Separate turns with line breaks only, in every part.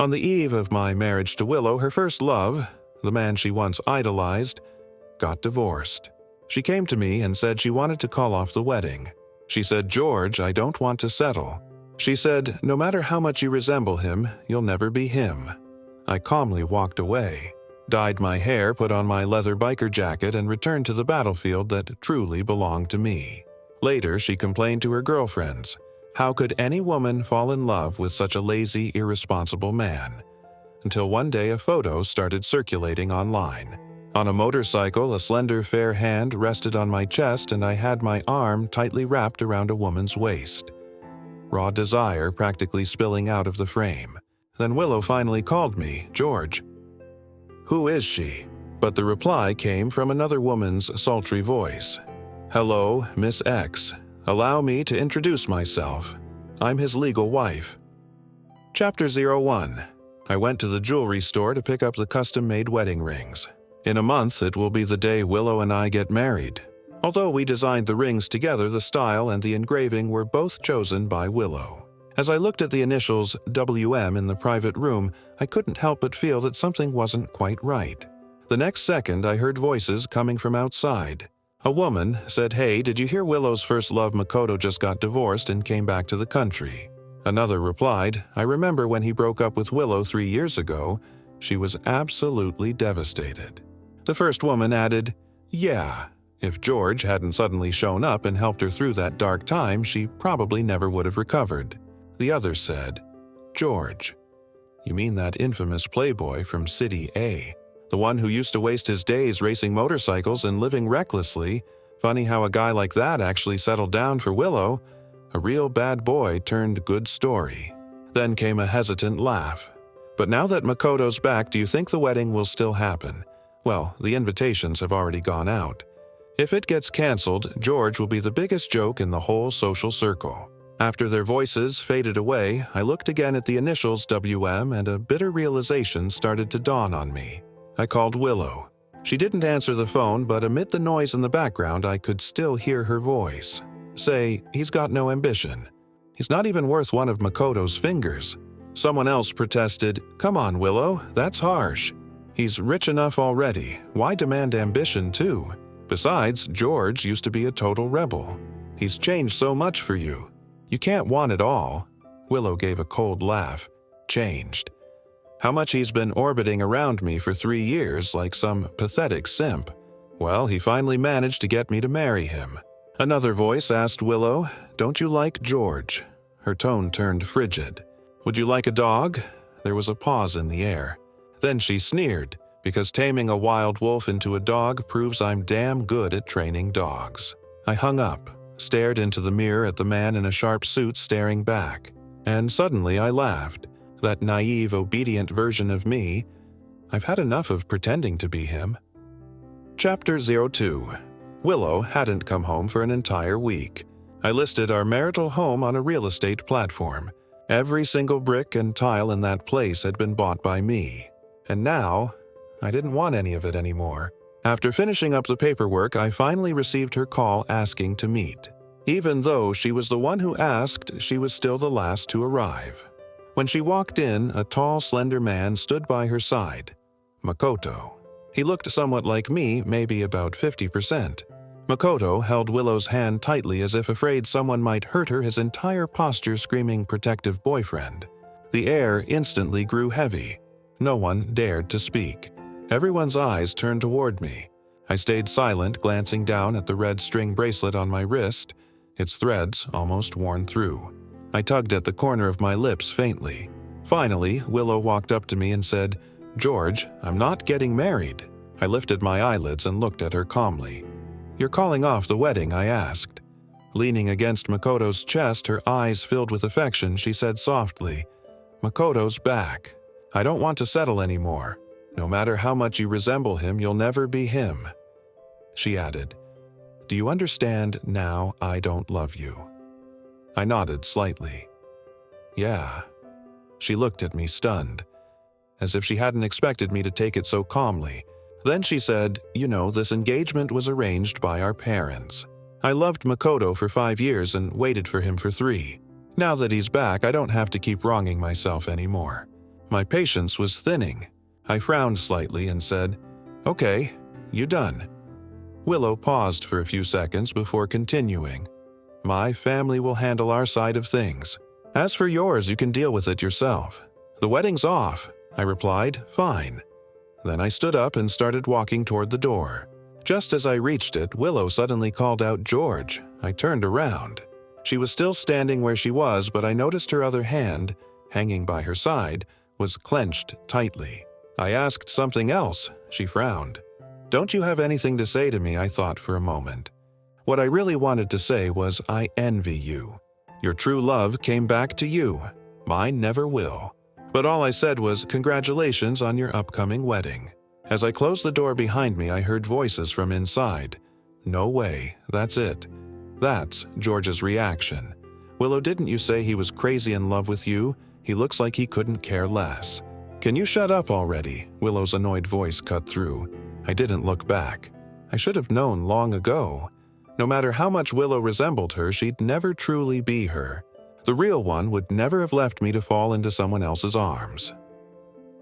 On the eve of my marriage to Willow, her first love, the man she once idolized, got divorced. She came to me and said she wanted to call off the wedding. She said, "George, I don't want to settle." She said, "No matter how much you resemble him, you'll never be him." I calmly walked away, dyed my hair, put on my leather biker jacket, and returned to the battlefield that truly belonged to me. Later, she complained to her girlfriends. How could any woman fall in love with such a lazy, irresponsible man? Until one day a photo started circulating online. On a motorcycle, a slender, fair hand rested on my chest and I had my arm tightly wrapped around a woman's waist. Raw desire practically spilling out of the frame. Then Willow finally called me, "George." "Who is she?" But the reply came from another woman's sultry voice. "Hello, Miss X. Allow me to introduce myself. I'm his legal wife." Chapter 01. I went to the jewelry store to pick up the custom-made wedding rings. In a month, it will be the day Willow and I get married. Although we designed the rings together, the style and the engraving were both chosen by Willow. As I looked at the initials WM in the private room, I couldn't help but feel that something wasn't quite right. The next second, I heard voices coming from outside. A woman said, "Hey, did you hear Willow's first love Makoto just got divorced and came back to the country?" Another replied, "I remember when he broke up with Willow 3 years ago. She was absolutely devastated." The first woman added, "Yeah, if George hadn't suddenly shown up and helped her through that dark time, she probably never would have recovered." The other said, "George, you mean that infamous playboy from City A? The one who used to waste his days racing motorcycles and living recklessly? Funny how a guy like that actually settled down for Willow. A real bad boy turned good story." Then came a hesitant laugh. "But now that Makoto's back, do you think the wedding will still happen? Well, the invitations have already gone out. If it gets canceled, George will be the biggest joke in the whole social circle." After their voices faded away, I looked again at the initials WM and a bitter realization started to dawn on me. I called Willow. She didn't answer the phone, but amid the noise in the background, I could still hear her voice say, "He's got no ambition. He's not even worth one of Makoto's fingers." Someone else protested, "Come on, Willow, that's harsh. He's rich enough already. Why demand ambition too? Besides, George used to be a total rebel. He's changed so much for you. You can't want it all." Willow gave a cold laugh. "Changed? How much he's been orbiting around me for 3 years like some pathetic simp. Well, he finally managed to get me to marry him." Another voice asked Willow, "Don't you like George?" Her tone turned frigid. "Would you like a dog?" There was a pause in the air. Then she sneered, "Because taming a wild wolf into a dog proves I'm damn good at training dogs." I hung up, stared into the mirror at the man in a sharp suit staring back, and suddenly I laughed. That naive, obedient version of me. I've had enough of pretending to be him. Chapter 02. Willow hadn't come home for an entire week. I listed our marital home on a real estate platform. Every single brick and tile in that place had been bought by me. And now, I didn't want any of it anymore. After finishing up the paperwork, I finally received her call asking to meet. Even though she was the one who asked, she was still the last to arrive. When she walked in, a tall, slender man stood by her side. Makoto. He looked somewhat like me, maybe about 50%. Makoto held Willow's hand tightly as if afraid someone might hurt her, his entire posture screaming protective boyfriend. The air instantly grew heavy. No one dared to speak. Everyone's eyes turned toward me. I stayed silent, glancing down at the red string bracelet on my wrist, its threads almost worn through. I tugged at the corner of my lips faintly. Finally, Willow walked up to me and said, "George, I'm not getting married." I lifted my eyelids and looked at her calmly. "You're calling off the wedding?" I asked. Leaning against Makoto's chest, her eyes filled with affection, she said softly, "Makoto's back. I don't want to settle anymore. No matter how much you resemble him, you'll never be him." She added, "Do you understand now I don't love you?" I nodded slightly. "Yeah." She looked at me stunned, as if she hadn't expected me to take it so calmly. Then she said, "You know, this engagement was arranged by our parents. I loved Makoto for 5 years and waited for him for 3. Now that he's back, I don't have to keep wronging myself anymore. My patience was thinning. I frowned slightly and said, "Okay, you done?" Willow paused for a few seconds before continuing. "My family will handle our side of things. As for yours, you can deal with it yourself." "The wedding's off," I replied, "Fine." Then I stood up and started walking toward the door. Just as I reached it, Willow suddenly called out, "George." I turned around. She was still standing where she was, but I noticed her other hand, hanging by her side, was clenched tightly. I asked something else. She frowned. "Don't you have anything to say to me?" I thought for a moment. What I really wanted to say was, "I envy you. Your true love came back to you. Mine never will." But all I said was, "Congratulations on your upcoming wedding." As I closed the door behind me, I heard voices from inside. "No way, that's it." That's George's reaction. "Willow, didn't you say he was crazy in love with you? He looks like he couldn't care less." "Can you shut up already?" Willow's annoyed voice cut through. I didn't look back. I should have known long ago. No matter how much Willow resembled her, she'd never truly be her. The real one would never have left me to fall into someone else's arms.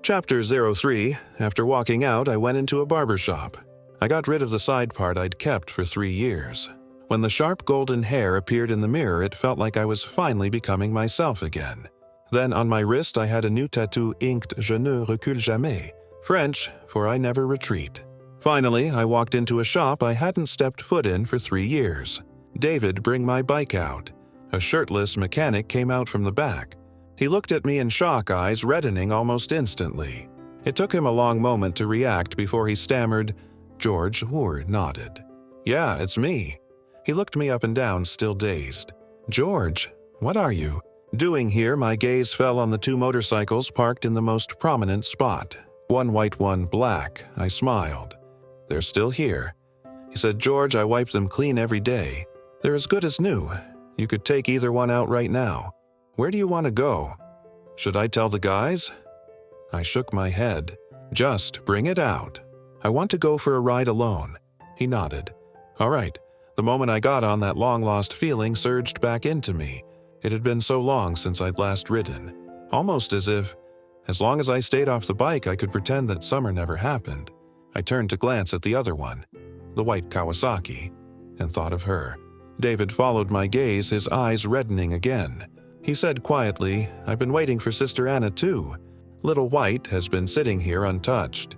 Chapter 03. After walking out, I went into a barber shop. I got rid of the side part I'd kept for 3 years. When the sharp golden hair appeared in the mirror, it felt like I was finally becoming myself again. Then on my wrist I had a new tattoo inked "Je ne recule jamais," French for "I never retreat." Finally, I walked into a shop I hadn't stepped foot in for 3 years. "David, bring my bike out." A shirtless mechanic came out from the back. He looked at me in shock, eyes reddening almost instantly. It took him a long moment to react before he stammered. George Hoare nodded. "Yeah, it's me." He looked me up and down, still dazed. "George, what are you doing here?" My gaze fell on the 2 motorcycles parked in the most prominent spot. One white, one black. I smiled. "They're still here." He said, "George, I wipe them clean every day. They're as good as new. You could take either one out right now. Where do you want to go?" "Should I tell the guys?" I shook my head. "Just bring it out. I want to go for a ride alone." He nodded. "All right." The moment I got on, that long-lost feeling surged back into me. It had been so long since I'd last ridden. Almost as if, as long as I stayed off the bike, I could pretend that summer never happened. I turned to glance at the other one, the white Kawasaki, and thought of her. David followed my gaze, his eyes reddening again. He said quietly, "I've been waiting for Sister Anna too. Little White has been sitting here untouched.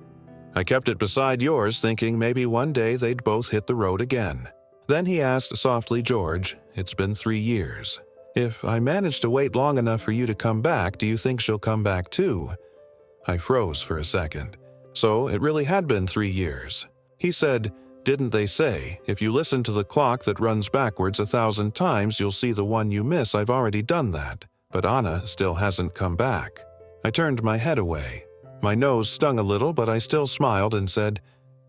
I kept it beside yours, thinking maybe one day they'd both hit the road again." Then he asked softly, "George, it's been 3 years. If I manage to wait long enough for you to come back, do you think she'll come back too?" I froze for a second. So it really had been 3 years. He said, "Didn't they say, if you listen to the clock that runs backwards 1,000 times, you'll see the one you miss? I've already done that, but Anna still hasn't come back." I turned my head away. My nose stung a little, but I still smiled and said,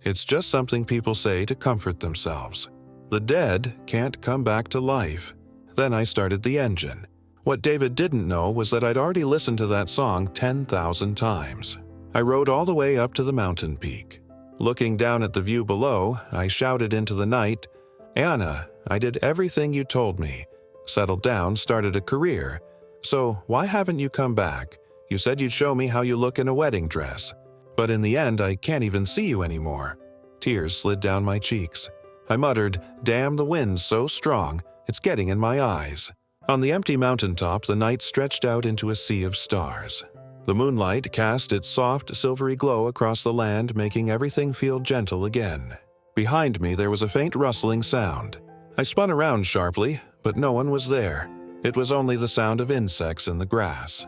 "It's just something people say to comfort themselves. The dead can't come back to life." Then I started the engine. What David didn't know was that I'd already listened to that song 10,000 times. I rode all the way up to the mountain peak. Looking down at the view below, I shouted into the night, "Anna, I did everything you told me. Settled down, started a career. So why haven't you come back? You said you'd show me how you look in a wedding dress. But in the end, I can't even see you anymore." Tears slid down my cheeks. I muttered, "Damn, the wind's so strong, it's getting in my eyes." On the empty mountaintop, the night stretched out into a sea of stars. The moonlight cast its soft, silvery glow across the land, making everything feel gentle again. Behind me, there was a faint rustling sound. I spun around sharply, but no one was there. It was only the sound of insects in the grass.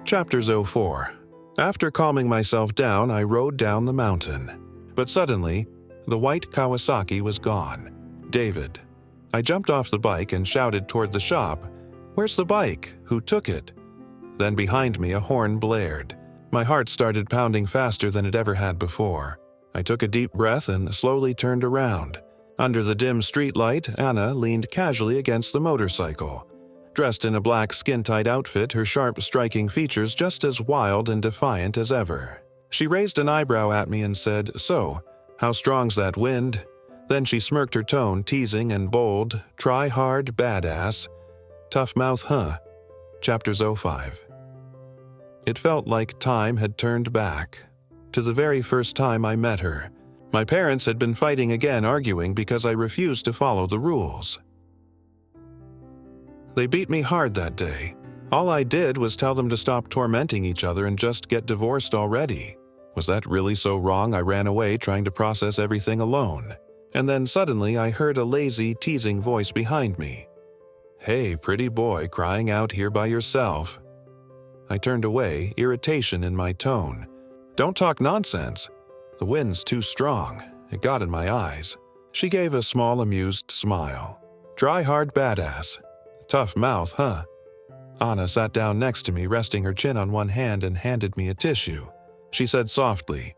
Chapter 04. After calming myself down, I rode down the mountain. But suddenly, the white Kawasaki was gone. "David." I jumped off the bike and shouted toward the shop, "Where's the bike? Who took it?" Then behind me a horn blared. My heart started pounding faster than it ever had before. I took a deep breath and slowly turned around. Under the dim streetlight, Anna leaned casually against the motorcycle. Dressed in a black skin-tight outfit, her sharp, striking features just as wild and defiant as ever. She raised an eyebrow at me and said, "So, how strong's that wind?" Then she smirked, her tone teasing and bold. "Try hard, badass. Tough mouth, huh?" Chapter 05. It felt like time had turned back to the very first time I met her. My parents had been fighting again, arguing because I refused to follow the rules. They beat me hard that day. All I did was tell them to stop tormenting each other and just get divorced already. Was that really so wrong? I ran away, trying to process everything alone. And then suddenly I heard a lazy, teasing voice behind me. "Hey, pretty boy, crying out here by yourself." I turned away, irritation in my tone. "Don't talk nonsense. The wind's too strong." It got in my eyes. She gave a small, amused smile. "Try hard, badass. Tough mouth, huh?" Anna sat down next to me, resting her chin on one hand, and handed me a tissue. She said softly,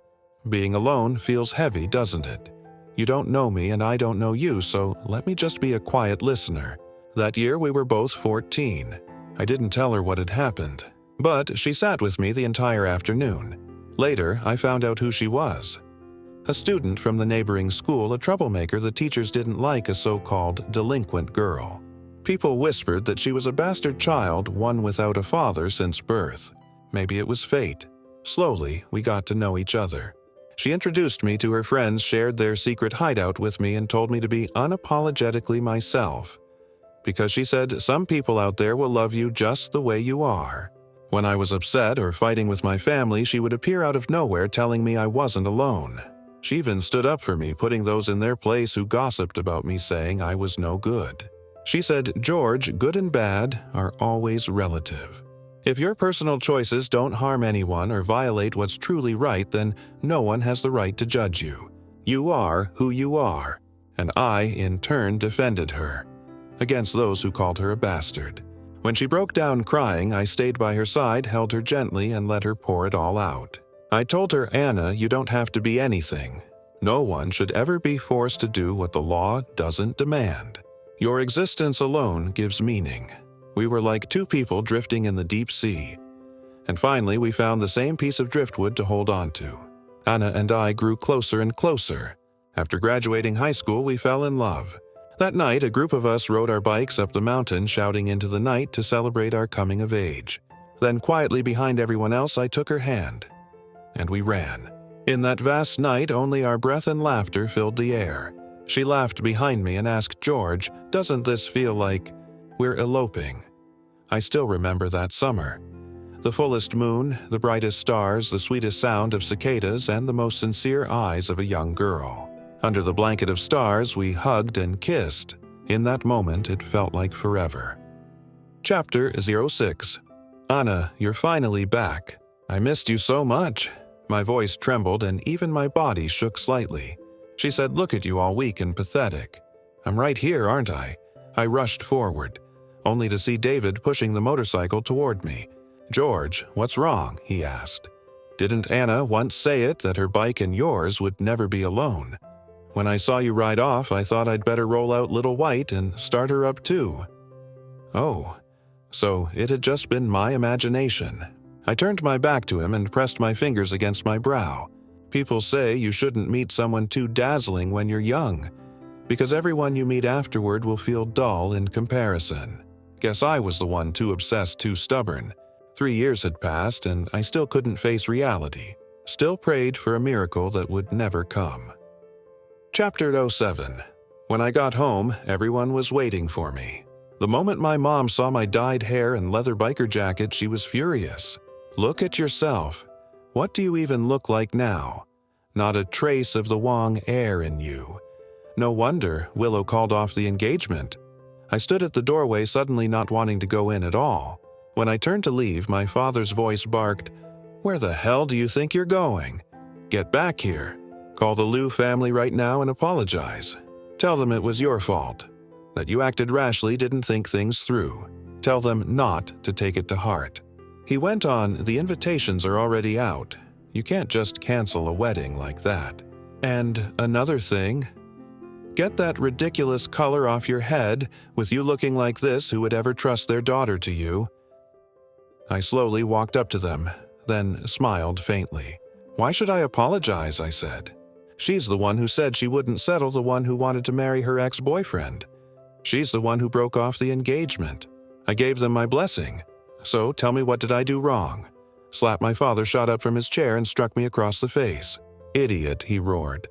"Being alone feels heavy, doesn't it? You don't know me and I don't know you, so let me just be a quiet listener. That year we were both 14. I didn't tell her what had happened, but she sat with me the entire afternoon. Later, I found out who she was. A student from the neighboring school, a troublemaker the teachers didn't like, a so-called delinquent girl. People whispered that she was a bastard child, one without a father since birth. Maybe it was fate. Slowly, we got to know each other. She introduced me to her friends, shared their secret hideout with me, and told me to be unapologetically myself. Because she said, some people out there will love you just the way you are. When I was upset or fighting with my family, she would appear out of nowhere telling me I wasn't alone. She even stood up for me, putting those in their place who gossiped about me, saying I was no good. She said, "George, good and bad are always relative. If your personal choices don't harm anyone or violate what's truly right, then no one has the right to judge you. You are who you are." And I, in turn, defended her against those who called her a bastard. When she broke down crying, I stayed by her side, held her gently, and let her pour it all out. I told her, "Anna, you don't have to be anything. No one should ever be forced to do what the law doesn't demand. Your existence alone gives meaning." We were like two people drifting in the deep sea. And finally, we found the same piece of driftwood to hold on to. Anna and I grew closer and closer. After graduating high school, we fell in love. That night, a group of us rode our bikes up the mountain, shouting into the night to celebrate our coming of age. Then quietly behind everyone else, I took her hand. And we ran. In that vast night, only our breath and laughter filled the air. She laughed behind me and asked, "George, doesn't this feel like we're eloping?" I still remember that summer. The fullest moon, the brightest stars, the sweetest sound of cicadas, and the most sincere eyes of a young girl. Under the blanket of stars, we hugged and kissed. In that moment, it felt like forever. Chapter 06. Anna, you're finally back. I missed you so much. My voice trembled and even my body shook slightly. She said, "Look at you, all weak and pathetic." "I'm right here, aren't I?" I rushed forward, only to see David pushing the motorcycle toward me. "George, what's wrong?" he asked. "Didn't Anna once say it, that her bike and yours would never be alone? When I saw you ride off, I thought I'd better roll out Little White and start her up too." Oh, so it had just been my imagination. I turned my back to him and pressed my fingers against my brow. People say you shouldn't meet someone too dazzling when you're young, because everyone you meet afterward will feel dull in comparison. Guess I was the one too obsessed, too stubborn. 3 years had passed and I still couldn't face reality. Still prayed for a miracle that would never come. Chapter 07. When I got home, everyone was waiting for me. The moment my mom saw my dyed hair and leather biker jacket, she was furious. "Look at yourself. What do you even look like now? Not a trace of the Wong air in you. No wonder Willow called off the engagement." I stood at the doorway, suddenly not wanting to go in at all. When I turned to leave, my father's voice barked, "Where the hell do you think you're going? Get back here. Call the Liu family right now and apologize. Tell them it was your fault, that you acted rashly, didn't think things through. Tell them not to take it to heart." He went on, "The invitations are already out. You can't just cancel a wedding like that. And another thing, get that ridiculous color off your head. With you looking like this, who would ever trust their daughter to you?" I slowly walked up to them, then smiled faintly. "Why should I apologize?" I said. "She's the one who said she wouldn't settle the one who wanted to marry her ex-boyfriend. She's the one who broke off the engagement. I gave them my blessing. So tell me, what did I do wrong? Slap! My father shot up from his chair and struck me across the face. Idiot, he roared.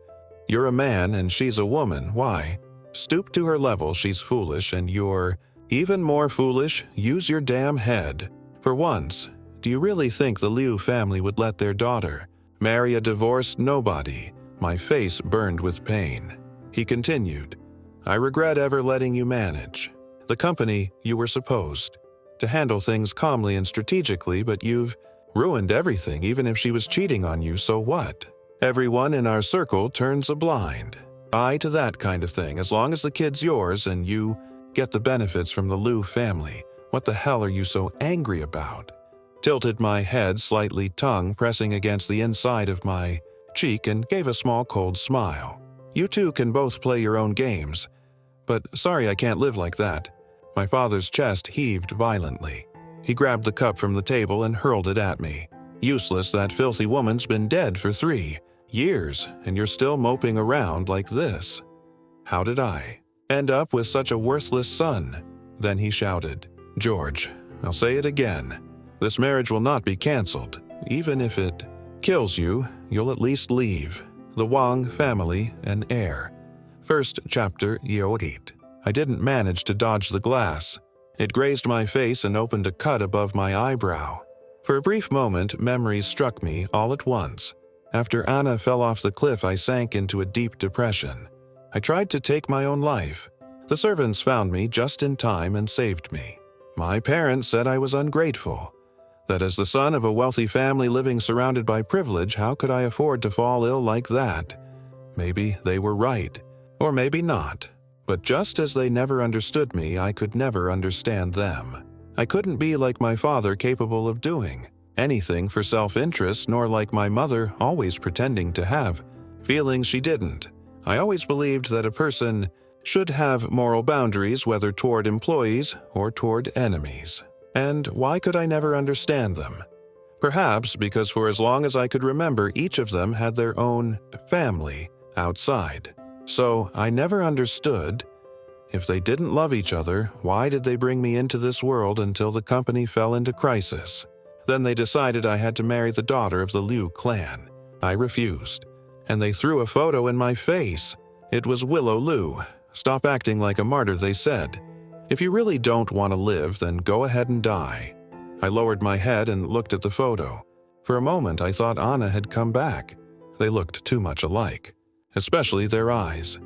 You're a man and she's a woman. Why? Stoop to her level, she's foolish, and you're even more foolish. Use your damn head. For once, do you really think the Liu family would let their daughter marry a divorced nobody? My face burned with pain. He continued, I regret ever letting you manage the company. You were supposed to handle things calmly and strategically, but you've ruined everything. Even if she was cheating on you, so what? Everyone in our circle turns a blind eye to that kind of thing. As long as the kid's yours and you get the benefits from the Liu family, what the hell are you so angry about? Tilted my head slightly, tongue pressing against the inside of my cheek, and gave a small cold smile. You two can both play your own games, but sorry, I can't live like that. My father's chest heaved violently. He grabbed the cup from the table and hurled it at me. Useless, that filthy woman's been dead for 3 years, and you're still moping around like this. How did I end up with such a worthless son? Then he shouted, George, I'll say it again. This marriage will not be canceled. Even if it kills you, you'll at least leave the Wang family an heir. First chapter, Year 8. I didn't manage to dodge the glass. It grazed my face and opened a cut above my eyebrow. For a brief moment, memories struck me all at once. After Anna fell off the cliff, I sank into a deep depression. I tried to take my own life. The servants found me just in time and saved me. My parents said I was ungrateful, that as the son of a wealthy family living surrounded by privilege, how could I afford to fall ill like that? Maybe they were right, or maybe not. But just as they never understood me, I could never understand them. I couldn't be like my father, capable of doing anything for self-interest, nor like my mother, always pretending to have feelings she didn't. I always believed that a person should have moral boundaries, whether toward employees or toward enemies. And why could I never understand them? Perhaps because for as long as I could remember, each of them had their own family outside. So I never understood. If they didn't love each other, why did they bring me into this world until the company fell into crisis? Then they decided I had to marry the daughter of the Liu clan. I refused, and they threw a photo in my face. It was Willow Liu. Stop acting like a martyr, they said. If you really don't want to live, then go ahead and die. I lowered my head and looked at the photo. For a moment, I thought Anna had come back. They looked too much alike, especially their eyes,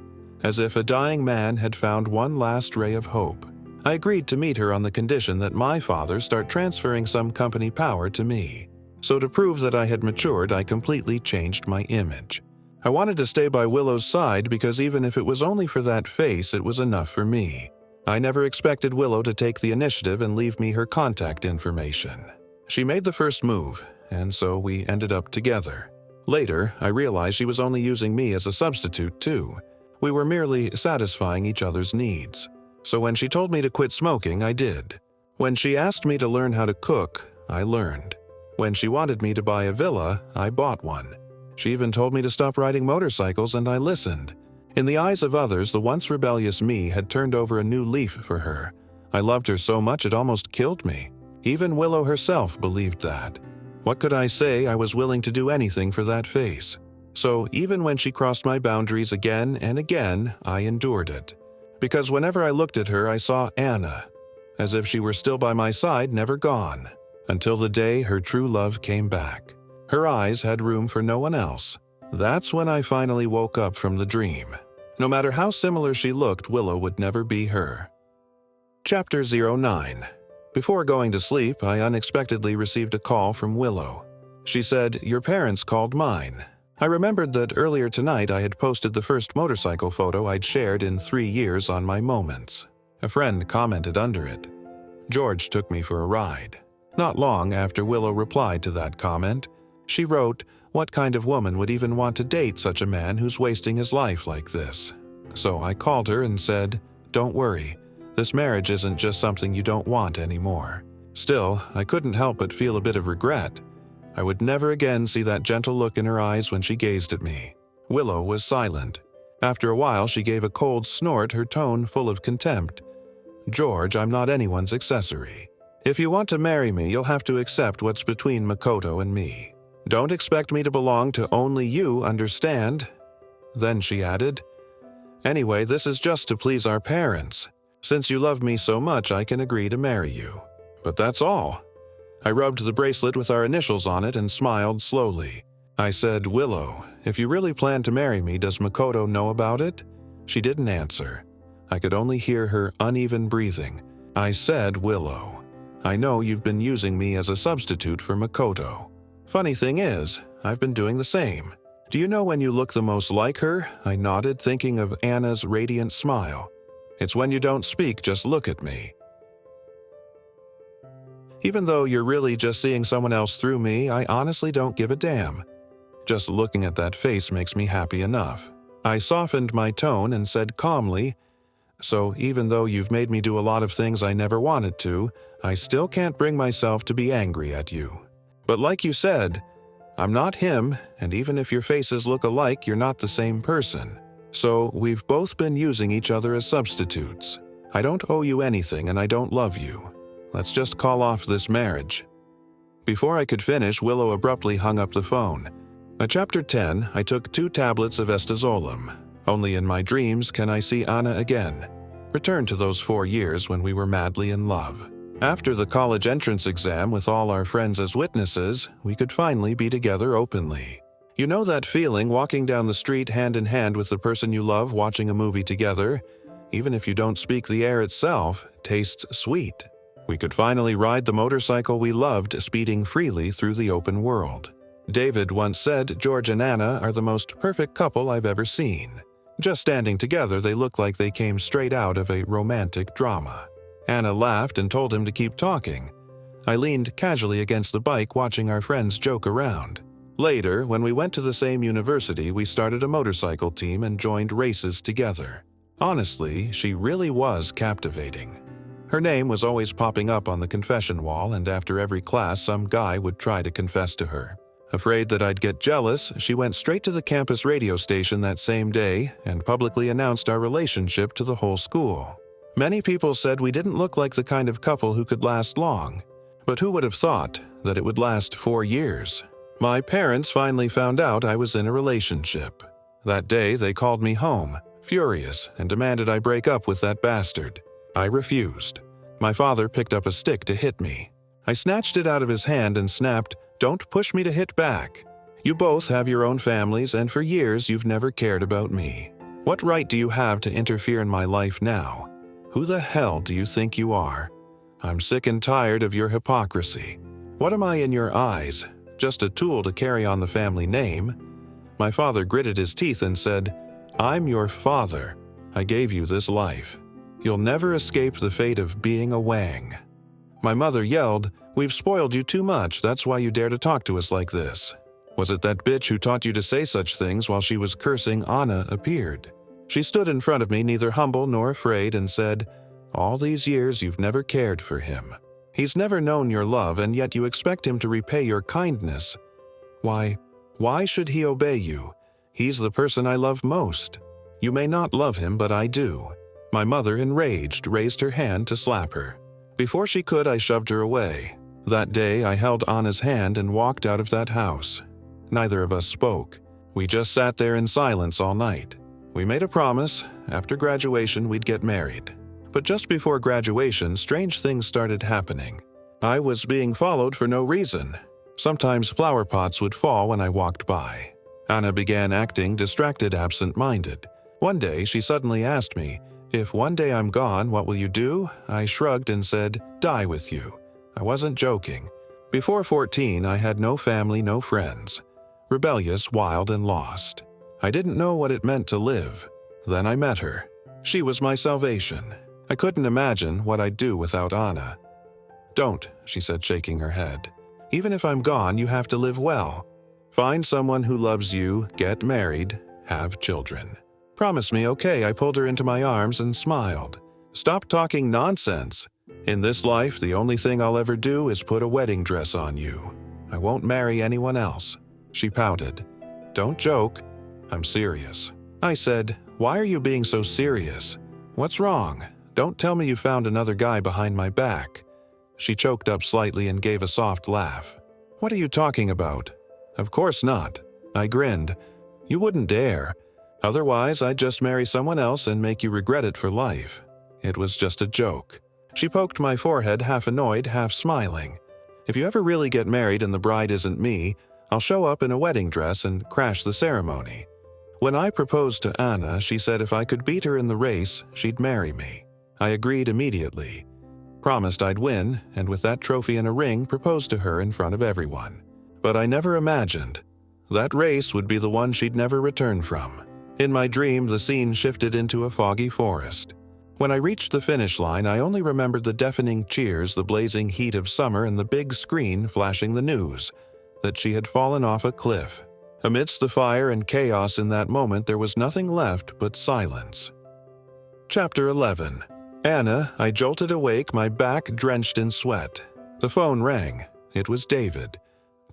as if a dying man had found one last ray of hope. I agreed to meet her on the condition that my father start transferring some company power to me. So to prove that I had matured, I completely changed my image. I wanted to stay by Willow's side because even if it was only for that face, it was enough for me. I never expected Willow to take the initiative and leave me her contact information. She made the first move, and so we ended up together. Later, I realized she was only using me as a substitute too. We were merely satisfying each other's needs. So when she told me to quit smoking, I did. When she asked me to learn how to cook, I learned. When she wanted me to buy a villa, I bought one. She even told me to stop riding motorcycles, and I listened. In the eyes of others, the once rebellious me had turned over a new leaf for her. I loved her so much it almost killed me. Even Willow herself believed that. What could I say? I was willing to do anything for that face. So even when she crossed my boundaries again and again, I endured it. Because whenever I looked at her, I saw Anna, as if she were still by my side, never gone, until the day her true love came back. Her eyes had room for no one else. That's when I finally woke up from the dream. No matter how similar she looked, Willow would never be her. Chapter 09. Before going to sleep, I unexpectedly received a call from Willow. She said, "Your parents called mine." I remembered that earlier tonight I had posted the first motorcycle photo I'd shared in 3 years on my Moments. A friend commented under it. George took me for a ride. Not long after Willow replied to that comment, she wrote, "What kind of woman would even want to date such a man who's wasting his life like this?" So I called her and said, "Don't worry, this marriage isn't just something you don't want anymore." Still, I couldn't help but feel a bit of regret. I would never again see that gentle look in her eyes when she gazed at me. Willow was silent. After a while, she gave a cold snort, her tone full of contempt. "George, I'm not anyone's accessory. If you want to marry me, you'll have to accept what's between Makoto and me. Don't expect me to belong to only you, understand?" Then she added, "Anyway, this is just to please our parents. Since you love me so much, I can agree to marry you. But that's all." I rubbed the bracelet with our initials on it and smiled slowly. I said, "Willow, if you really plan to marry me, does Makoto know about it?" She didn't answer. I could only hear her uneven breathing. I said, "Willow, I know you've been using me as a substitute for Makoto. Funny thing is, I've been doing the same. Do you know when you look the most like her?" I nodded, thinking of Anna's radiant smile. "It's when you don't speak, just look at me. Even though you're really just seeing someone else through me, I honestly don't give a damn. Just looking at that face makes me happy enough." I softened my tone and said calmly, "So even though you've made me do a lot of things I never wanted to, I still can't bring myself to be angry at you. But like you said, I'm not him, and even if your faces look alike, you're not the same person. So we've both been using each other as substitutes. I don't owe you anything and I don't love you. Let's just call off this marriage." Before I could finish, Willow abruptly hung up the phone. At Chapter 10, I took 2 tablets of estazolam. Only in my dreams can I see Anna again. Return to those 4 years when we were madly in love. After the college entrance exam with all our friends as witnesses, we could finally be together openly. You know that feeling walking down the street hand in hand with the person you love watching a movie together? Even if you don't speak, the air itself tastes sweet. We could finally ride the motorcycle we loved, speeding freely through the open world. David once said George and Anna are the most perfect couple I've ever seen. Just standing together, they look like they came straight out of a romantic drama. Anna laughed and told him to keep talking. I leaned casually against the bike watching our friends joke around. Later, when we went to the same university, we started a motorcycle team and joined races together. Honestly, she really was captivating. Her name was always popping up on the confession wall, and after every class, some guy would try to confess to her. Afraid that I'd get jealous, she went straight to the campus radio station that same day and publicly announced our relationship to the whole school. Many people said we didn't look like the kind of couple who could last long, but who would have thought that it would last 4 years? My parents finally found out I was in a relationship. That day, they called me home, furious, and demanded I break up with that bastard. I refused. My father picked up a stick to hit me. I snatched it out of his hand and snapped, "Don't push me to hit back. You both have your own families, and for years you've never cared about me. What right do you have to interfere in my life now? Who the hell do you think you are? I'm sick and tired of your hypocrisy. What am I in your eyes? Just a tool to carry on the family name?" My father gritted his teeth and said, "I'm your father. I gave you this life. You'll never escape the fate of being a Wang." My mother yelled, "We've spoiled you too much, that's why you dare to talk to us like this." Was it that bitch who taught you to say such things while she was cursing Anna appeared? She stood in front of me, neither humble nor afraid, and said, "All these years you've never cared for him. He's never known your love, and yet you expect him to repay your kindness. Why should he obey you? He's the person I love most. You may not love him, but I do." My mother, enraged, raised her hand to slap her. Before she could, I shoved her away. That day, I held Anna's hand and walked out of that house. Neither of us spoke. We just sat there in silence all night. We made a promise. After graduation, we'd get married. But just before graduation, strange things started happening. I was being followed for no reason. Sometimes flower pots would fall when I walked by. Anna began acting distracted, absent-minded. One day, she suddenly asked me, "If one day I'm gone, what will you do?" I shrugged and said, "Die with you." I wasn't joking. Before 14, I had no family, no friends. Rebellious, wild, and lost. I didn't know what it meant to live. Then I met her. She was my salvation. I couldn't imagine what I'd do without Anna. "Don't," she said, shaking her head. "Even if I'm gone, you have to live well. Find someone who loves you, get married, have children. Promise me, okay?" I pulled her into my arms and smiled. "Stop talking nonsense. In this life, the only thing I'll ever do is put a wedding dress on you. I won't marry anyone else." She pouted. "Don't joke. I'm serious." I said, "Why are you being so serious? What's wrong? Don't tell me you found another guy behind my back." She choked up slightly and gave a soft laugh. "What are you talking about?" "Of course not." I grinned. "You wouldn't dare. Otherwise, I'd just marry someone else and make you regret it for life." It was just a joke. She poked my forehead, half annoyed, half smiling. "If you ever really get married and the bride isn't me, I'll show up in a wedding dress and crash the ceremony." When I proposed to Anna, she said if I could beat her in the race, she'd marry me. I agreed immediately. Promised I'd win, and with that trophy and a ring, proposed to her in front of everyone. But I never imagined that race would be the one she'd never return from. In my dream, the scene shifted into a foggy forest. When I reached the finish line, I only remembered the deafening cheers, the blazing heat of summer, and the big screen flashing the news that she had fallen off a cliff. Amidst the fire and chaos in that moment, there was nothing left but silence. Chapter 11. Anna, I jolted awake, my back drenched in sweat. The phone rang. It was David.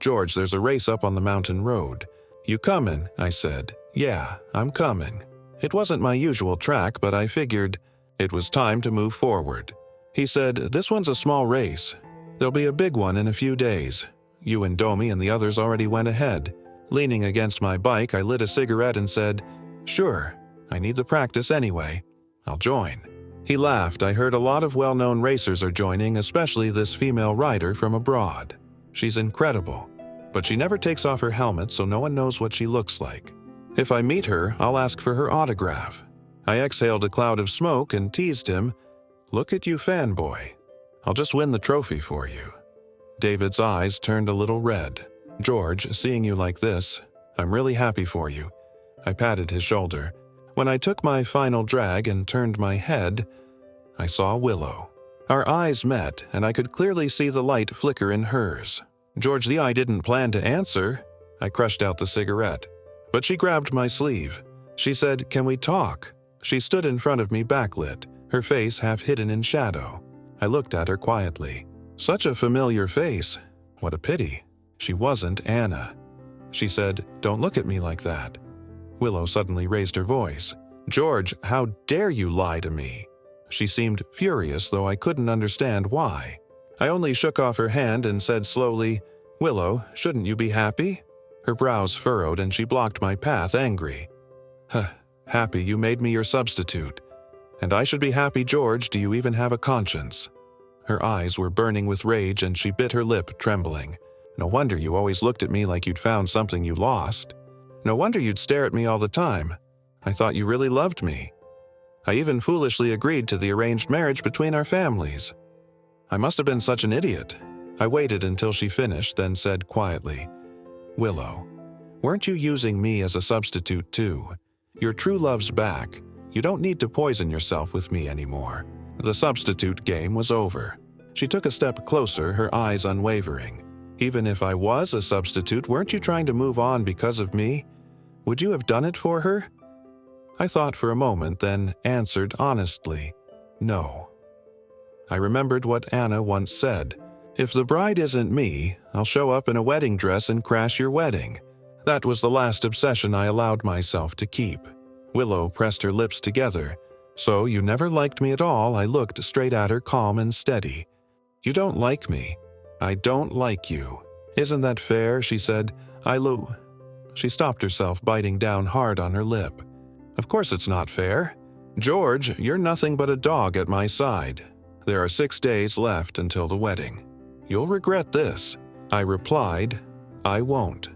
"George, there's a race up on the mountain road." "You comin'?" I said. "Yeah, I'm coming." It wasn't my usual track, but I figured it was time to move forward. He said, "This one's a small race. There'll be a big one in a few days. You and Domi and the others already went ahead." Leaning against my bike, I lit a cigarette and said, "Sure, I need the practice anyway. I'll join." He laughed. I heard a lot of well-known racers are joining, especially this female rider from abroad. She's incredible, but she never takes off her helmet, so no one knows what she looks like. If I meet her, I'll ask for her autograph. I exhaled a cloud of smoke and teased him, "Look at you, fanboy. I'll just win the trophy for you." David's eyes turned a little red. "George, seeing you like this, I'm really happy for you." I patted his shoulder. When I took my final drag and turned my head, I saw Willow. Our eyes met, and I could clearly see the light flicker in hers. "George, I didn't plan to answer." I crushed out the cigarette. But she grabbed my sleeve. She said, "Can we talk?" She stood in front of me backlit, her face half hidden in shadow. I looked at her quietly. Such a familiar face. What a pity. She wasn't Anna. She said, "Don't look at me like that." Willow suddenly raised her voice. "George, how dare you lie to me?" She seemed furious, though I couldn't understand why. I only shook off her hand and said slowly, "Willow, shouldn't you be happy?" Her brows furrowed and she blocked my path, angry. "Happy you made me your substitute. And I should be happy, George, do you even have a conscience?" Her eyes were burning with rage and she bit her lip, trembling. "No wonder you always looked at me like you'd found something you lost. No wonder you'd stare at me all the time. I thought you really loved me. I even foolishly agreed to the arranged marriage between our families. I must have been such an idiot." I waited until she finished, then said quietly, "Willow, weren't you using me as a substitute too? Your true love's back. You don't need to poison yourself with me anymore." The substitute game was over. She took a step closer, her eyes unwavering. "Even if I was a substitute, weren't you trying to move on because of me? Would you have done it for her?" I thought for a moment, then answered honestly, "No." I remembered what Anna once said, "If the bride isn't me, I'll show up in a wedding dress and crash your wedding." That was the last obsession I allowed myself to keep. Willow pressed her lips together. "So you never liked me at all?" I looked straight at her, calm and steady. "You don't like me. I don't like you. Isn't that fair?" she said. She stopped herself, biting down hard on her lip. "Of course it's not fair. George, you're nothing but a dog at my side. There are 6 days left until the wedding. You'll regret this." I replied, "I won't."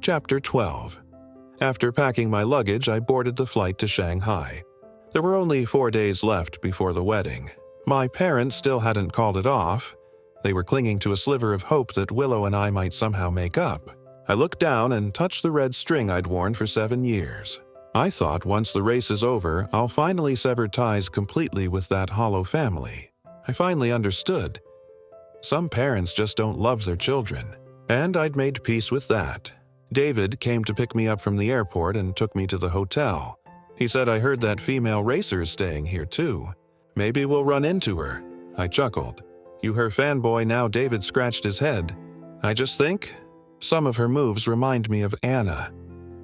Chapter 12. After packing my luggage, I boarded the flight to Shanghai. There were only 4 days left before the wedding. My parents still hadn't called it off. They were clinging to a sliver of hope that Willow and I might somehow make up. I looked down and touched the red string I'd worn for 7 years. I thought once the race is over, I'll finally sever ties completely with that hollow family. I finally understood. Some parents just don't love their children. And I'd made peace with that. David came to pick me up from the airport and took me to the hotel. He said, "I heard that female racer is staying here too. Maybe we'll run into her." I chuckled. "You her fanboy now?" David scratched his head. "I just think some of her moves remind me of Anna."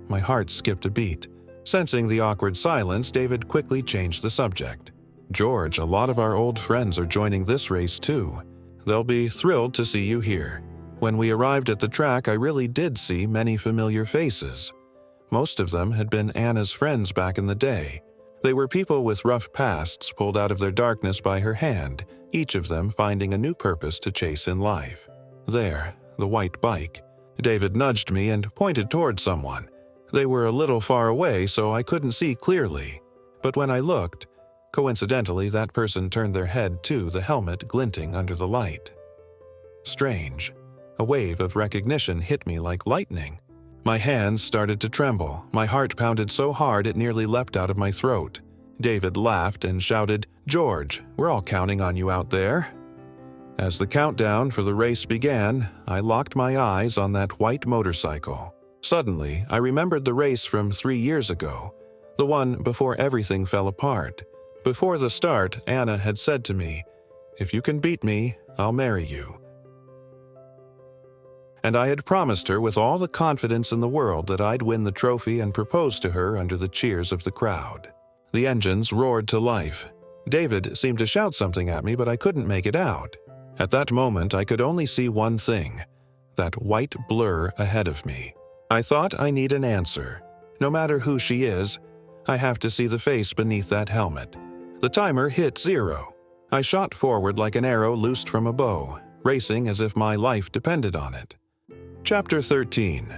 My heart skipped a beat. Sensing the awkward silence, David quickly changed the subject. "George, a lot of our old friends are joining this race too. They'll be thrilled to see you here." When we arrived at the track, I really did see many familiar faces. Most of them had been Anna's friends back in the day. They were people with rough pasts pulled out of their darkness by her hand, each of them finding a new purpose to chase in life. There, the white bike. David nudged me and pointed toward someone. They were a little far away, so I couldn't see clearly. But when I looked, coincidentally, that person turned their head too, the helmet glinting under the light. Strange. A wave of recognition hit me like lightning. My hands started to tremble. My heart pounded so hard it nearly leapt out of my throat. David laughed and shouted, "George, we're all counting on you out there." As the countdown for the race began, I locked my eyes on that white motorcycle. Suddenly, I remembered the race from 3 years ago, the one before everything fell apart. Before the start, Anna had said to me, "If you can beat me, I'll marry you." And I had promised her with all the confidence in the world that I'd win the trophy and propose to her under the cheers of the crowd. The engines roared to life. David seemed to shout something at me, but I couldn't make it out. At that moment, I could only see one thing, that white blur ahead of me. I thought I need an answer. No matter who she is, I have to see the face beneath that helmet. The timer hit 0. I shot forward like an arrow loosed from a bow, racing as if my life depended on it. Chapter 13.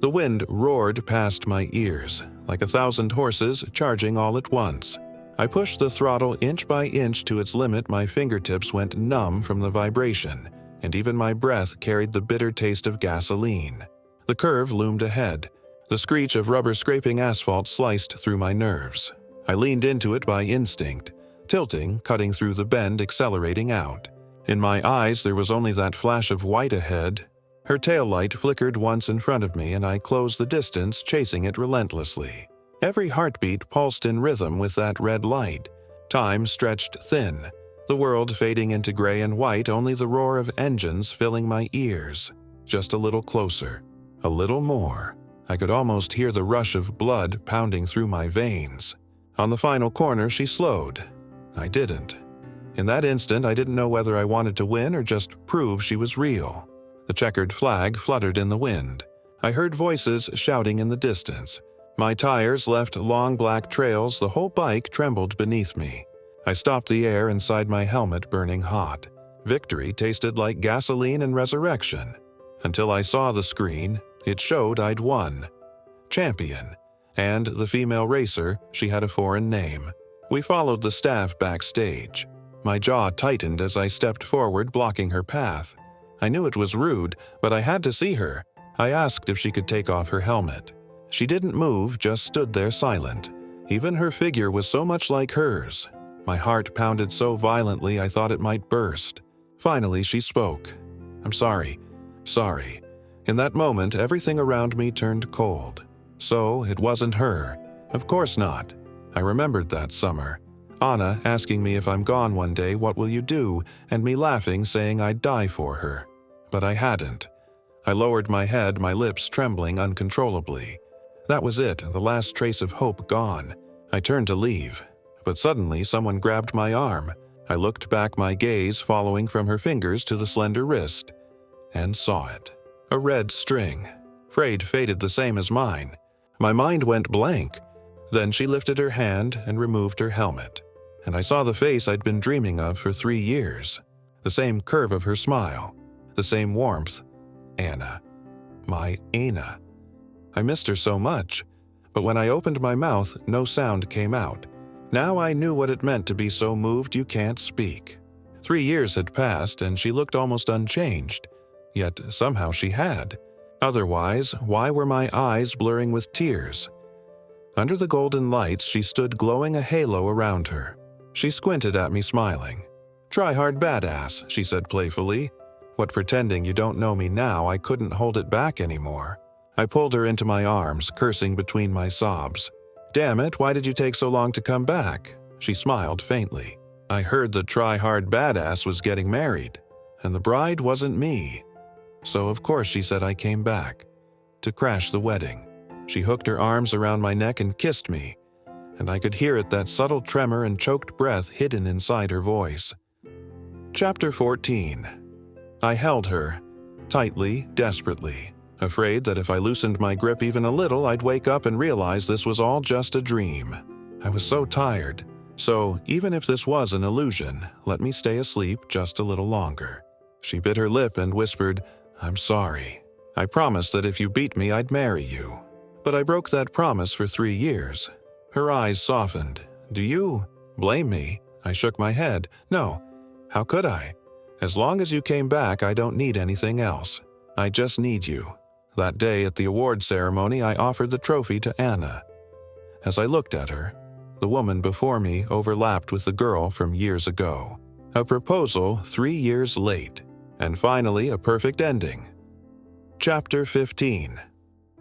The wind roared past my ears, like 1,000 horses charging all at once. I pushed the throttle inch by inch to its limit. My fingertips went numb from the vibration, and even my breath carried the bitter taste of gasoline. The curve loomed ahead. The screech of rubber scraping asphalt sliced through my nerves. I leaned into it by instinct, tilting, cutting through the bend, accelerating out. In my eyes, there was only that flash of white ahead. Her taillight flickered once in front of me, and I closed the distance, chasing it relentlessly. Every heartbeat pulsed in rhythm with that red light. Time stretched thin, the world fading into gray and white, only the roar of engines filling my ears. Just a little closer, a little more. I could almost hear the rush of blood pounding through my veins. On the final corner, she slowed. I didn't. In that instant, I didn't know whether I wanted to win or just prove she was real. The checkered flag fluttered in the wind. I heard voices shouting in the distance. My tires left long black trails. The whole bike trembled beneath me. I stopped the air inside my helmet burning hot. Victory tasted like gasoline and resurrection. Until I saw the screen, it showed I'd won. Champion. And the female racer, she had a foreign name. We followed the staff backstage. My jaw tightened as I stepped forward, blocking her path. I knew it was rude, but I had to see her. I asked if she could take off her helmet. She didn't move, just stood there silent. Even her figure was so much like hers. My heart pounded so violently I thought it might burst. Finally, she spoke. "I'm sorry. Sorry." In that moment, everything around me turned cold. So, it wasn't her. Of course not. I remembered that summer. Anna asking me if I'm gone one day, what will you do, and me laughing, saying I'd die for her. But I hadn't. I lowered my head, my lips trembling uncontrollably. That was it, the last trace of hope gone. I turned to leave, but suddenly someone grabbed my arm. I looked back, my gaze following from her fingers to the slender wrist, and saw it. A red string. Frayed faded the same as mine. My mind went blank. Then she lifted her hand and removed her helmet. And I saw the face I'd been dreaming of for 3 years. The same curve of her smile. The same warmth. Anna. My Anna. I missed her so much. But when I opened my mouth, no sound came out. Now I knew what it meant to be so moved you can't speak. 3 years had passed, and she looked almost unchanged. Yet somehow she had. Otherwise, why were my eyes blurring with tears? Under the golden lights, she stood glowing, a halo around her. She squinted at me, smiling. "Try hard, badass," she said playfully. What pretending you don't know me now, I couldn't hold it back anymore. I pulled her into my arms, cursing between my sobs. "Damn it, why did you take so long to come back?" She smiled faintly. "I heard the try-hard badass was getting married, and the bride wasn't me. So of course she said I came back. To crash the wedding." She hooked her arms around my neck and kissed me, and I could hear it, that subtle tremor and choked breath hidden inside her voice. Chapter 14. I held her, tightly, desperately, afraid that if I loosened my grip even a little, I'd wake up and realize this was all just a dream. I was so tired, so even if this was an illusion, let me stay asleep just a little longer. She bit her lip and whispered, "I'm sorry. I promised that if you beat me, I'd marry you. But I broke that promise for 3 years." Her eyes softened. "Do you blame me?" I shook my head. "No. How could I? As long as you came back, I don't need anything else. I just need you." That day at the award ceremony, I offered the trophy to Anna. As I looked at her, the woman before me overlapped with the girl from years ago. A proposal 3 years late, and finally a perfect ending. Chapter 15.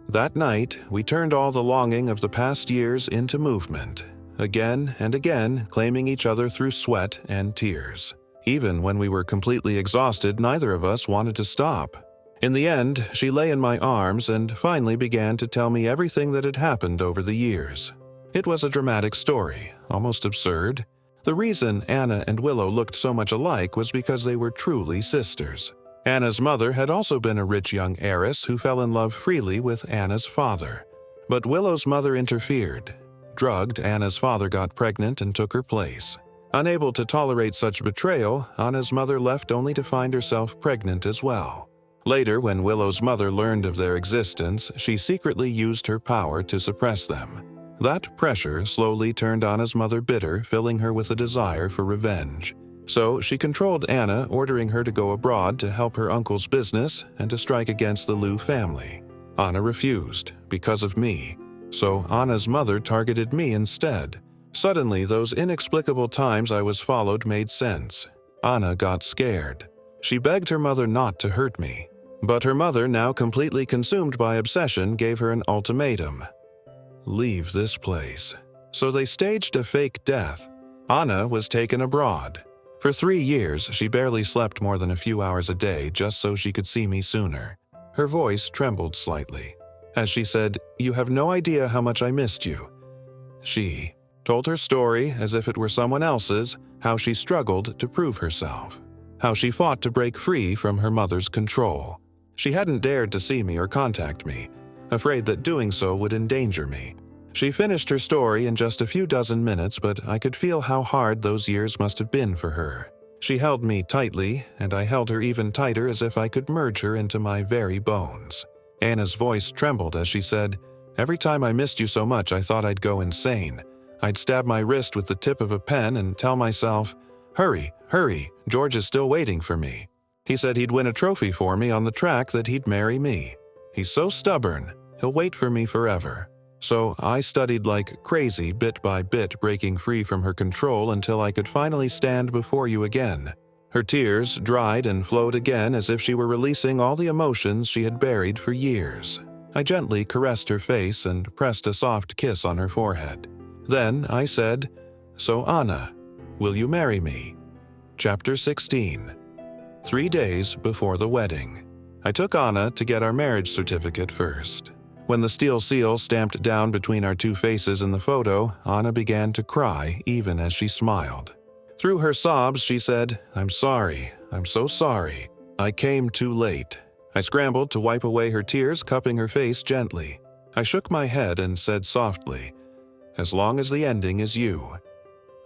That night, we turned all the longing of the past years into movement, again and again claiming each other through sweat and tears. Even when we were completely exhausted, neither of us wanted to stop. In the end, she lay in my arms and finally began to tell me everything that had happened over the years. It was a dramatic story, almost absurd. The reason Anna and Willow looked so much alike was because they were truly sisters. Anna's mother had also been a rich young heiress who fell in love freely with Anna's father. But Willow's mother interfered. Drugged, Anna's father got pregnant and took her place. Unable to tolerate such betrayal, Anna's mother left only to find herself pregnant as well. Later, when Willow's mother learned of their existence, she secretly used her power to suppress them. That pressure slowly turned Anna's mother bitter, filling her with a desire for revenge. So she controlled Anna, ordering her to go abroad to help her uncle's business and to strike against the Liu family. Anna refused, because of me. So Anna's mother targeted me instead. Suddenly, those inexplicable times I was followed made sense. Anna got scared. She begged her mother not to hurt me. But her mother, now completely consumed by obsession, gave her an ultimatum. Leave this place. So they staged a fake death. Anna was taken abroad. For 3 years, she barely slept more than a few hours a day just so she could see me sooner. Her voice trembled slightly as she said, "You have no idea how much I missed you." She told her story as if it were someone else's, how she struggled to prove herself, how she fought to break free from her mother's control. She hadn't dared to see me or contact me, afraid that doing so would endanger me. She finished her story in just a few dozen minutes, but I could feel how hard those years must have been for her. She held me tightly, and I held her even tighter as if I could merge her into my very bones. Anna's voice trembled as she said, "Every time I missed you so much, I thought I'd go insane. I'd stab my wrist with the tip of a pen and tell myself, 'Hurry, hurry, George is still waiting for me.' He said he'd win a trophy for me on the track, that he'd marry me. He's so stubborn, he'll wait for me forever." So I studied like crazy, bit by bit, breaking free from her control until I could finally stand before you again. Her tears dried and flowed again as if she were releasing all the emotions she had buried for years. I gently caressed her face and pressed a soft kiss on her forehead. Then I said, "So Anna, will you marry me?" Chapter 16. 3 days before the wedding. I took Anna to get our marriage certificate first. When the steel seal stamped down between our two faces in the photo, Anna began to cry even as she smiled. Through her sobs, she said, "I'm sorry. I'm so sorry. I came too late." I scrambled to wipe away her tears, cupping her face gently. I shook my head and said softly, "As long as the ending is you.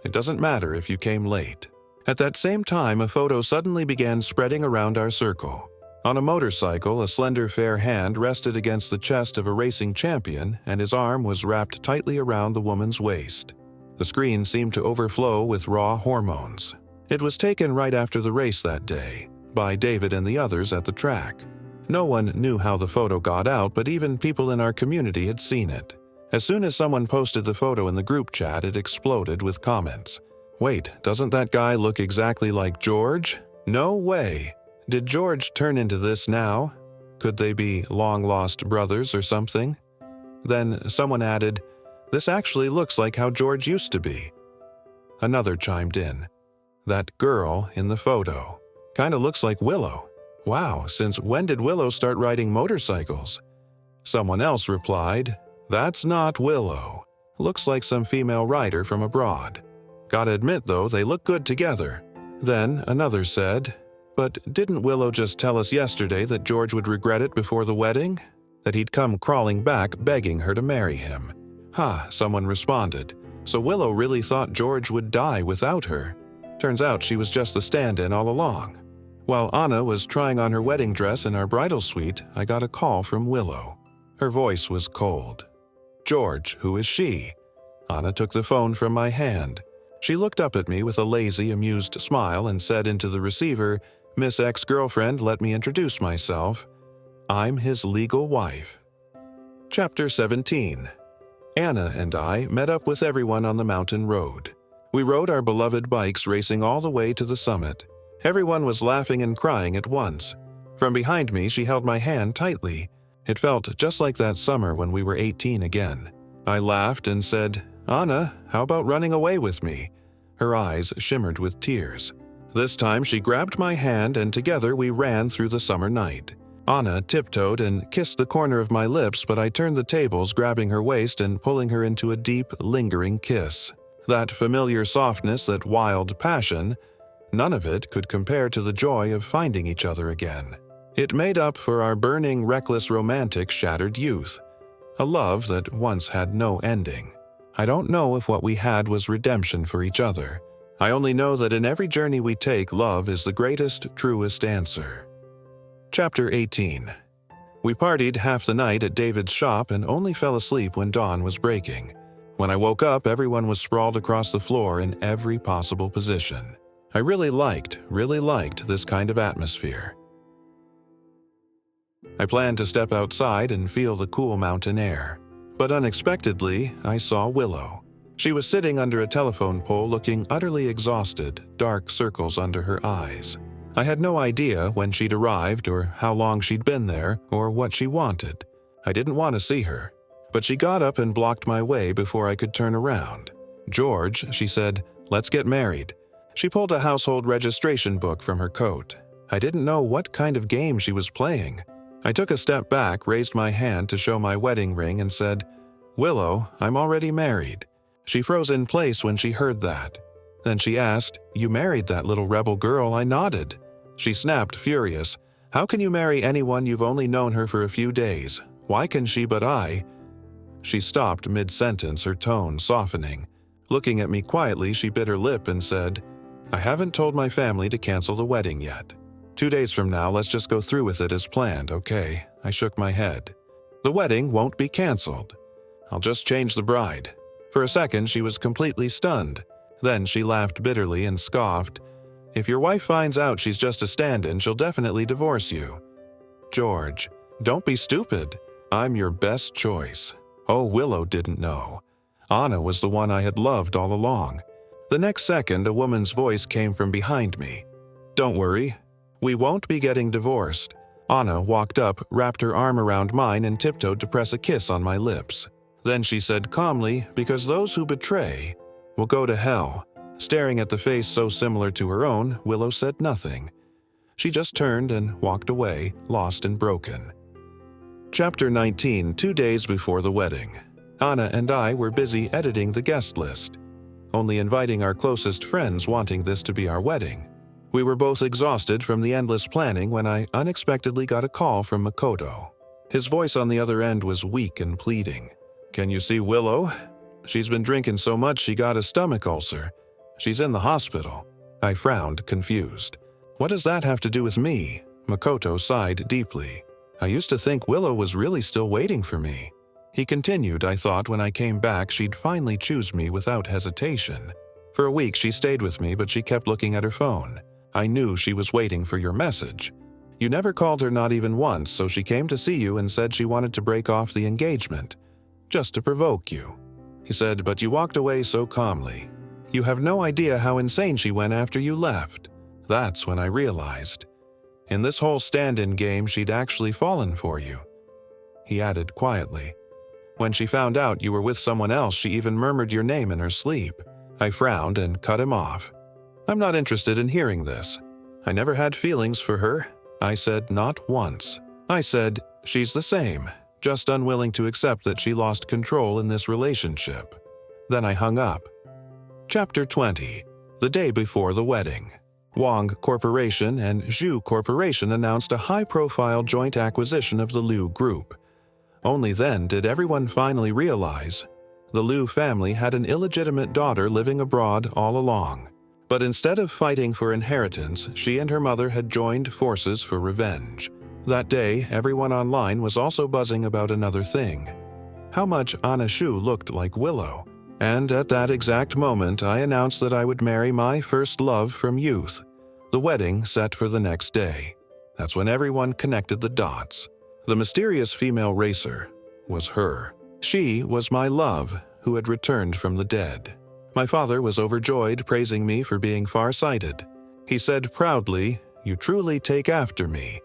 It doesn't matter if you came late." At that same time, a photo suddenly began spreading around our circle. On a motorcycle, a slender fair hand rested against the chest of a racing champion, and his arm was wrapped tightly around the woman's waist. The screen seemed to overflow with raw hormones. It was taken right after the race that day, by David and the others at the track. No one knew how the photo got out, but even people in our community had seen it. As soon as someone posted the photo in the group chat, it exploded with comments. "Wait, doesn't that guy look exactly like George? No way! Did George turn into this now? Could they be long-lost brothers or something?" Then someone added, "This actually looks like how George used to be." Another chimed in, "That girl in the photo kinda looks like Willow. Wow, since when did Willow start riding motorcycles?" Someone else replied, "That's not Willow. Looks like some female rider from abroad. Gotta admit though, they look good together." Then another said, But didn't Willow just tell us yesterday that George would regret it before the wedding? That he'd come crawling back begging her to marry him? Someone responded. So Willow really thought George would die without her. Turns out she was just the stand-in all along. While Anna was trying on her wedding dress in our bridal suite, I got a call from Willow. Her voice was cold. "George, who is she?" Anna took the phone from my hand. She looked up at me with a lazy, amused smile and said into the receiver, "Miss Ex-Girlfriend, let me introduce myself. I'm his legal wife." Chapter 17. Anna and I met up with everyone on the mountain road. We rode our beloved bikes racing all the way to the summit. Everyone was laughing and crying at once. From behind me, she held my hand tightly. It felt just like that summer when we were 18 again. I laughed and said, "Anna, how about running away with me?" Her eyes shimmered with tears. This time she grabbed my hand and together we ran through the summer night. Anna tiptoed and kissed the corner of my lips, but I turned the tables, grabbing her waist and pulling her into a deep, lingering kiss. That familiar softness, that wild passion, none of it could compare to the joy of finding each other again. It made up for our burning, reckless, romantic, shattered youth. A love that once had no ending. I don't know if what we had was redemption for each other. I only know that in every journey we take, love is the greatest, truest answer. Chapter 18. We partied half the night at David's shop and only fell asleep when dawn was breaking. When I woke up, everyone was sprawled across the floor in every possible position. I really liked this kind of atmosphere. I planned to step outside and feel the cool mountain air. But unexpectedly, I saw Willow. She was sitting under a telephone pole looking utterly exhausted, dark circles under her eyes. I had no idea when she'd arrived or how long she'd been there or what she wanted. I didn't want to see her. But she got up and blocked my way before I could turn around. "George," she said, "let's get married." She pulled a household registration book from her coat. I didn't know what kind of game she was playing. I took a step back, raised my hand to show my wedding ring and said, "Willow, I'm already married." She froze in place when she heard that. Then she asked, "You married that little rebel girl?" I nodded. She snapped, furious. "How can you marry anyone you've only known her for a few days? Why can she but I?" She stopped mid-sentence, her tone softening. Looking at me quietly, she bit her lip and said, "I haven't told my family to cancel the wedding yet. 2 days from now, let's just go through with it as planned, okay?" I shook my head. "The wedding won't be canceled. I'll just change the bride." For a second, she was completely stunned. Then she laughed bitterly and scoffed, "If your wife finds out she's just a stand-in, she'll definitely divorce you." "George, don't be stupid. I'm your best choice." Oh, Willow didn't know. Anna was the one I had loved all along. The next second, a woman's voice came from behind me. "Don't worry. We won't be getting divorced." Anna walked up, wrapped her arm around mine, and tiptoed to press a kiss on my lips. Then she said calmly, "Because those who betray will go to hell." Staring at the face so similar to her own, Willow said nothing. She just turned and walked away, lost and broken. Chapter 19. 2 days before the wedding. Anna and I were busy editing the guest list, only inviting our closest friends, wanting this to be our wedding. We were both exhausted from the endless planning when I unexpectedly got a call from Makoto. His voice on the other end was weak and pleading. "Can you see Willow? She's been drinking so much she got a stomach ulcer. She's in the hospital." I frowned, confused. "What does that have to do with me?" Makoto sighed deeply. "I used to think Willow was really still waiting for me." He continued, "I thought when I came back she'd finally choose me without hesitation. For a week she stayed with me, but she kept looking at her phone. I knew she was waiting for your message. You never called her, not even once, so she came to see you and said she wanted to break off the engagement, just to provoke you." He said, "But you walked away so calmly. You have no idea how insane she went after you left." That's when I realized. In this whole stand-in game, she'd actually fallen for you. He added quietly, "When she found out you were with someone else, she even murmured your name in her sleep." I frowned and cut him off. "I'm not interested in hearing this. I never had feelings for her." I said, "Not once." I said, "She's the same, just unwilling to accept that she lost control in this relationship." Then I hung up. Chapter 20. The day before the wedding. Wong Corporation and Zhu Corporation announced a high-profile joint acquisition of the Liu Group. Only then did everyone finally realize the Liu family had an illegitimate daughter living abroad all along. But instead of fighting for inheritance, she and her mother had joined forces for revenge. That day, everyone online was also buzzing about another thing: how much Anna Shu looked like Willow. And at that exact moment, I announced that I would marry my first love from youth. The wedding set for the next day. That's when everyone connected the dots. The mysterious female racer was her. She was my love, who had returned from the dead. My father was overjoyed, praising me for being far-sighted. He said proudly, "You truly take after me,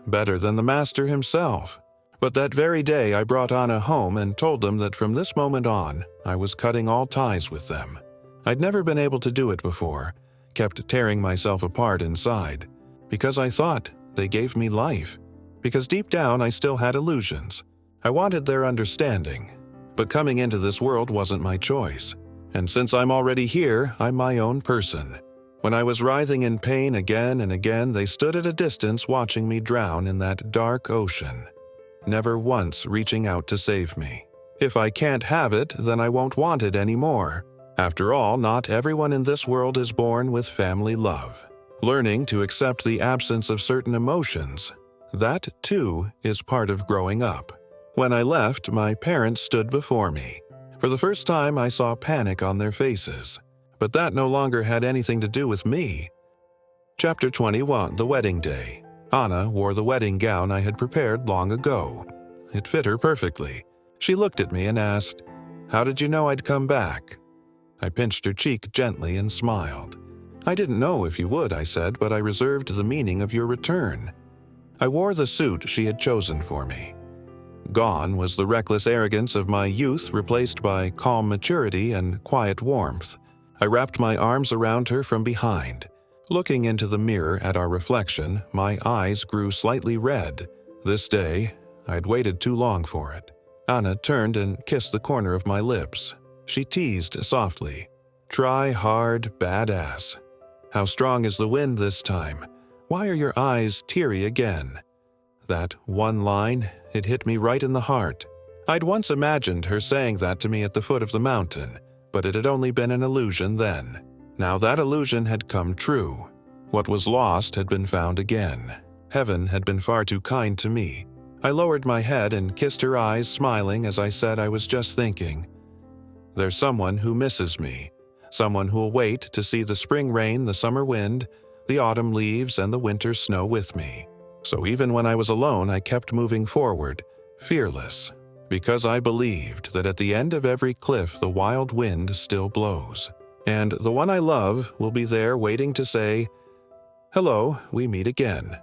better than the master himself." But that very day I brought Anna home and told them that from this moment on, I was cutting all ties with them. I'd never been able to do it before, kept tearing myself apart inside, because I thought they gave me life. Because deep down I still had illusions. I wanted their understanding. But coming into this world wasn't my choice. And since I'm already here, I'm my own person. When I was writhing in pain again and again, they stood at a distance watching me drown in that dark ocean, never once reaching out to save me. If I can't have it, then I won't want it anymore. After all, not everyone in this world is born with family love. Learning to accept the absence of certain emotions, that too is part of growing up. When I left, my parents stood before me. For the first time, I saw panic on their faces. But that no longer had anything to do with me. Chapter 21, The Wedding Day. Anna wore the wedding gown I had prepared long ago. It fit her perfectly. She looked at me and asked, "How did you know I'd come back?" I pinched her cheek gently and smiled. "I didn't know if you would," I said, "but I reserved the meaning of your return." I wore the suit she had chosen for me. Gone was the reckless arrogance of my youth, replaced by calm maturity and quiet warmth. I wrapped my arms around her from behind. Looking into the mirror at our reflection, my eyes grew slightly red. This day, I'd waited too long for it. Anna turned and kissed the corner of my lips. She teased softly, "Try hard, badass. How strong is the wind this time? Why are your eyes teary again?" That one line, it hit me right in the heart. I'd once imagined her saying that to me at the foot of the mountain, but it had only been an illusion then. Now that illusion had come true. What was lost had been found again. Heaven had been far too kind to me. I lowered my head and kissed her eyes, smiling as I said I was just thinking, "There's someone who misses me. Someone who'll wait to see the spring rain, the summer wind, the autumn leaves, and the winter snow with me." So even when I was alone, I kept moving forward, fearless, because I believed that at the end of every cliff the wild wind still blows. And the one I love will be there waiting to say, "Hello, we meet again."